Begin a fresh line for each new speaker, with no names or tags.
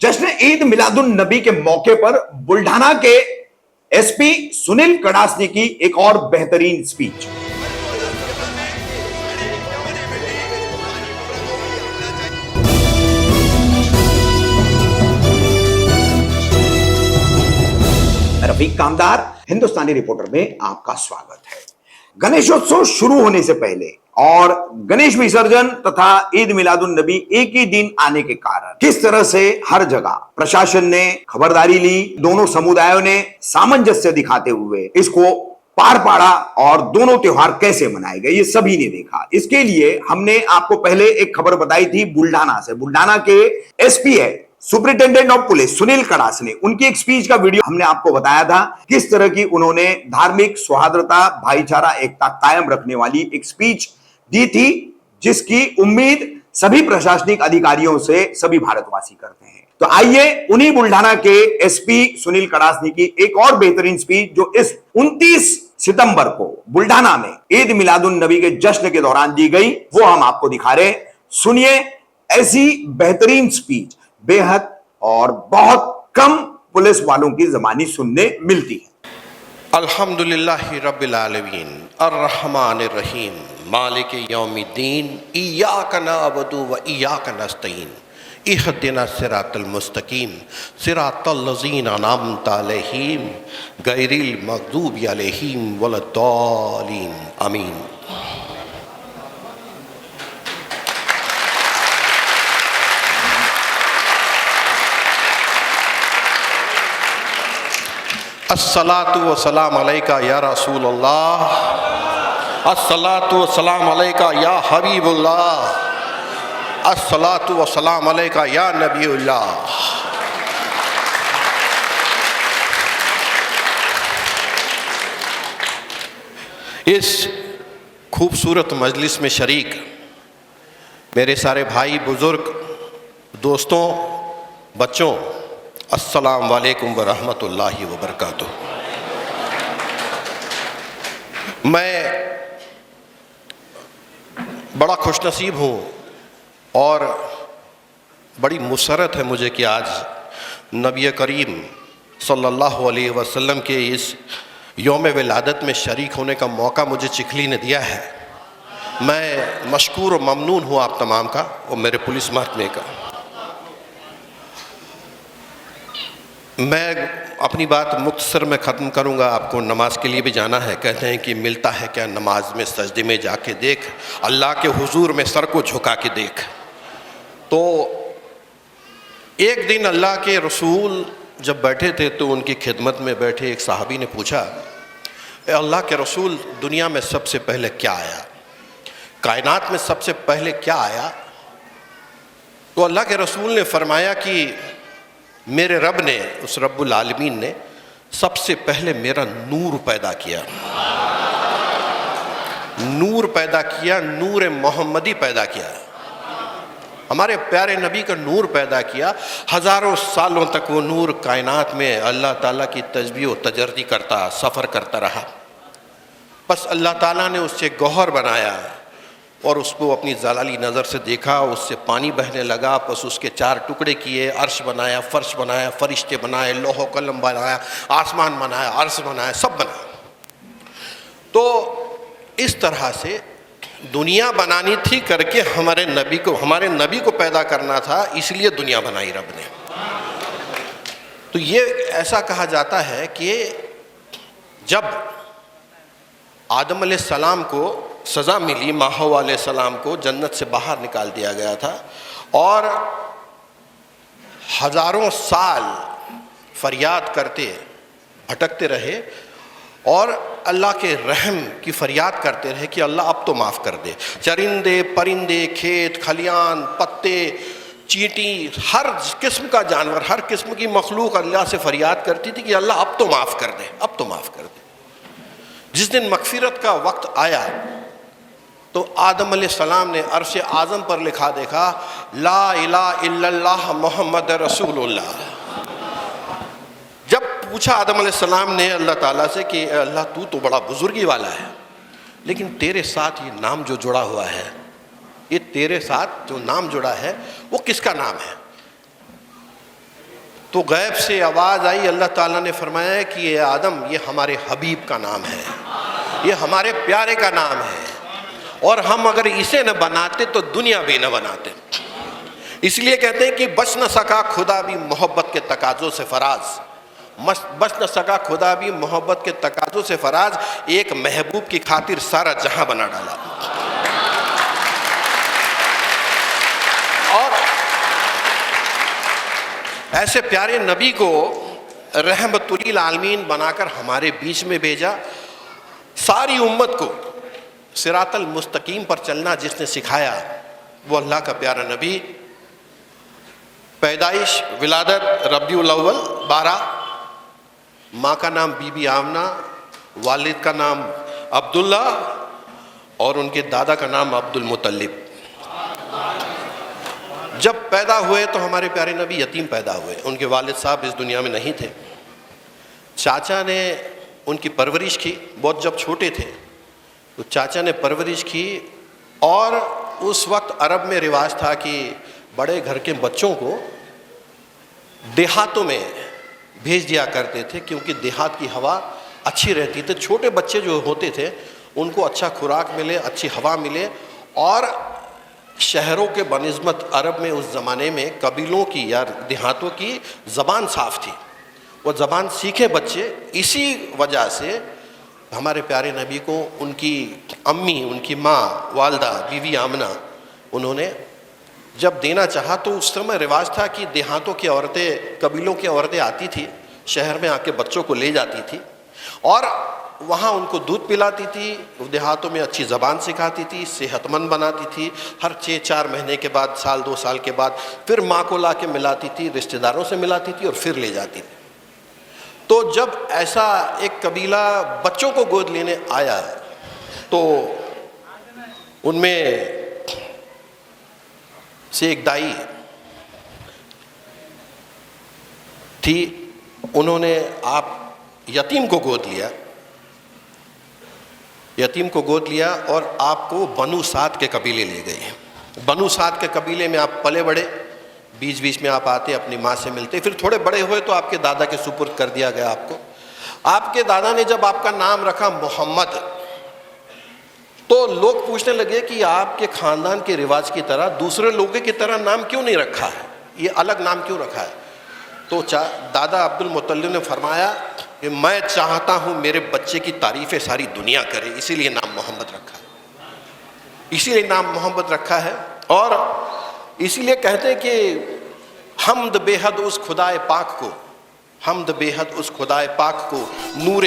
जश्न ईद मिलादुन नबी के मौके पर बुल्ढाना के एसपी सुनील कड़ासनी की एक और बेहतरीन स्पीच। रफीक कामदार हिंदुस्तानी रिपोर्टर में आपका स्वागत है। गणेशोत्सव शुरू होने से पहले और गणेश विसर्जन तथा ईद मिलादुन नबी एक ही दिन आने के कारण किस तरह से हर जगह प्रशासन ने खबरदारी ली, दोनों समुदायों ने सामंजस्य दिखाते हुए इसको पार पाड़ा और दोनों त्योहार कैसे मनाए गए ये सभी ने देखा। इसके लिए हमने आपको पहले एक खबर बताई थी बुल्ढाना से। बुल्ढाना के एसपी है सुपरिटेंडेंट ऑफ पुलिस सुनील कड़ासनी, उनकी एक स्पीच का वीडियो हमने आपको बताया था किस तरह की उन्होंने धार्मिक सौहार्दता, भाईचारा, एकता कायम रखने वाली एक स्पीच दी थी, जिसकी उम्मीद सभी प्रशासनिक अधिकारियों से सभी भारतवासी करते हैं। तो आइए उन्हीं बुल्ढाना के एसपी सुनील कड़ासनी की एक और बेहतरीन स्पीच जो इस 29 सितंबर को बुल्ढाना में ईद मिलादुन नबी के जश्न के दौरान दी गई, वो हम आपको दिखा रहे हैं। सुनिए, ऐसी बेहतरीन स्पीच बेहद और बहुत कम पुलिस वालों की ज़बानी सुनने मिलती है।
अल्हम्दुलिल्लाहि रब्बिल आलमीन अर्रहमानिर रहीम मालिक यौमिद्दीन इय्याका नअबुदु व इय्याका नस्तईन इहदिना सिरातल मुस्तकीम सिरातल लज़ीना अनअमता अलैहिम गैरिल मग़दूबि अलैहिम वलद्दालीन आमीन। अस्सलातु व सलाम अलैका या रसूल अल्लाह, अस्सलातु व सलाम अलैका या हबीबुल्लाह, अस्सलातु व सलाम अलैका या नबीउल्लाह। इस खूबसूरत मजलिस में शरीक मेरे सारे भाई, बुजुर्ग, दोस्तों, बच्चों, अस्सलाम वालेकुम व रहमतुल्लाहि व बरकातुहू। मैं बड़ा खुशनसीब हूँ और बड़ी मुसरत है मुझे कि आज नबी करीम सल्लल्लाहु अलैहि वसल्लम के इस यौम विलादत में शरीक होने का मौका मुझे चिखली ने दिया है। मैं मशकूर और ममनून हूँ आप तमाम का और मेरे पुलिस महकमे का। मैं अपनी बात मुख्तसर में ख़त्म करूँगा, आपको नमाज के लिए भी जाना है। कहते हैं कि मिलता है क्या नमाज में, सजदे में जाके देख, अल्लाह के हुजूर में सर को झुका के देख। तो एक दिन अल्लाह के रसूल जब बैठे थे तो उनकी खिदमत में बैठे एक सहाबी ने पूछा, अल्लाह के रसूल, दुनिया में सबसे पहले क्या आया, कायनात में सबसे पहले क्या आया? तो अल्लाह के रसूल ने फरमाया कि मेरे रब ने, उस रब्बुल आलमीन ने सबसे पहले मेरा नूर पैदा किया, नूर पैदा किया, नूर मोहम्मदी पैदा किया, हमारे प्यारे नबी का नूर पैदा किया। हज़ारों सालों तक वो नूर कायनात में अल्लाह ताला की तजबीह व तजर्दी करता, सफ़र करता रहा। बस अल्लाह ताला ने उससे गौहर बनाया और उसको अपनी जलाली नज़र से देखा, उससे पानी बहने लगा, बस उसके चार टुकड़े किए, अर्श बनाया, फ़र्श बनाया, फरिश्ते बनाए, लोहो कलम बनाया, आसमान बनाया, अर्श बनाया, सब बनाया। तो इस तरह से दुनिया बनानी थी करके हमारे नबी को पैदा करना था, इसलिए दुनिया बनाई रब ने। तो ये ऐसा कहा जाता है कि जब आदम अलैहिस्सलाम को सज़ा मिली, माहौल अलैहिस्सलाम को जन्नत से बाहर निकाल दिया गया था और हज़ारों साल फरियाद करते भटकते रहे और अल्लाह के रहम की फरियाद करते रहे कि अल्लाह अब तो माफ़ कर दे। चरिंदे, परिंदे, खेत खलियान, पत्ते, चींटी, हर किस्म का जानवर, हर किस्म की मखलूक अल्लाह से फरियाद करती थी कि अल्लाह अब तो माफ़ कर दे, अब तो माफ़ कर दे। जिस दिन मगफिरत का वक्त आया तो आदम अलैहिस्सलाम ने अर्श आज़म पर लिखा देखा, ला इलाहा इल्लल्लाह मोहम्मद रसूलुल्लाह। जब पूछा आदम अलैहिस्सलाम ने अल्लाह ताला से कि अल्लाह तू तो बड़ा बुजुर्गी वाला है, लेकिन तेरे साथ ये नाम जो जुड़ा हुआ है, ये तेरे साथ जो नाम जुड़ा है वो किसका नाम है? तो गैब से आवाज़ आई, अल्लाह ताला ने फरमाया है कि ये आदम, ये हमारे हबीब का नाम है, ये हमारे प्यारे का नाम है, और हम अगर इसे न बनाते तो दुनिया भी न बनाते। इसलिए कहते हैं कि बच न सका खुदा भी मोहब्बत के तकाज़ों से फराज, बच न सका खुदा भी मोहब्बत के तकाज़ों से फराज, एक महबूब की खातिर सारा जहां बना डाला। और ऐसे प्यारे नबी को रहमतुल आलमीन बनाकर हमारे बीच में भेजा। सारी उम्मत को सिरातल मुस्तकीम पर चलना जिसने सिखाया वो अल्लाह का प्यारा नबी। पैदाइश विलादत रबीउल अव्वल 12, माँ का नाम बीबी आमना, वालिद का नाम अब्दुल्ला और उनके दादा का नाम अब्दुल मुतल्लिब। जब पैदा हुए तो हमारे प्यारे नबी यतीम पैदा हुए, उनके वालिद साहब इस दुनिया में नहीं थे। चाचा ने उनकी परवरिश की, बहुत जब छोटे थे तो चाचा ने परवरिश की। और उस वक्त अरब में रिवाज था कि बड़े घर के बच्चों को देहातों में भेज दिया करते थे, क्योंकि देहात की हवा अच्छी रहती थी। छोटे बच्चे जो होते थे उनको अच्छा खुराक मिले, अच्छी हवा मिले। और शहरों के बनिस्बत अरब में उस ज़माने में कबीलों की या देहातों की ज़बान साफ़ थी, वो ज़बान सीखे बच्चे। इसी वजह से हमारे प्यारे नबी को उनकी अम्मी, उनकी माँ वालदा बीवी आमना, उन्होंने जब देना चाहा तो उस समय रिवाज था कि देहातों की औरतें, कबीलों की औरतें आती थी, शहर में आके बच्चों को ले जाती थी और वहाँ उनको दूध पिलाती थी, देहातों में अच्छी ज़बान सिखाती थी, सेहतमंद बनाती थी। हर 6-4 महीने के बाद, साल 2 साल के बाद फिर माँ को ला के मिलाती थी, रिश्तेदारों से मिलाती थी और फिर ले जाती थी। तो जब ऐसा एक कबीला बच्चों को गोद लेने आया तो उनमें से एक दाई थी, उन्होंने आप यतीम को गोद लिया, यतीम को गोद लिया और आपको बनु साद के कबीले ले गए। बनु साद के कबीले में आप पले बड़े, बीच बीच में आप आते, अपनी माँ से मिलते, फिर थोड़े बड़े हुए तो आपके दादा के सुपुर्द कर दिया गया आपको। आपके दादा ने जब आपका नाम रखा मोहम्मद, तो लोग पूछने लगे कि आपके ख़ानदान के रिवाज की तरह दूसरे लोगों की तरह नाम क्यों नहीं रखा है, ये अलग नाम क्यों रखा है। तो दादा अब्दुल मुतल्लिब ने फरमाया कि मैं चाहता हूँ मेरे बच्चे की तारीफ़ें सारी दुनिया करे, इसीलिए नाम मोहम्मद रखा है, इसीलिए नाम मोहम्मद रखा है। और इसीलिए कहते हैं कि हमद बेहद उस खुदाए पाक को, हमद बेहद उस खुदाए पाक को, नूर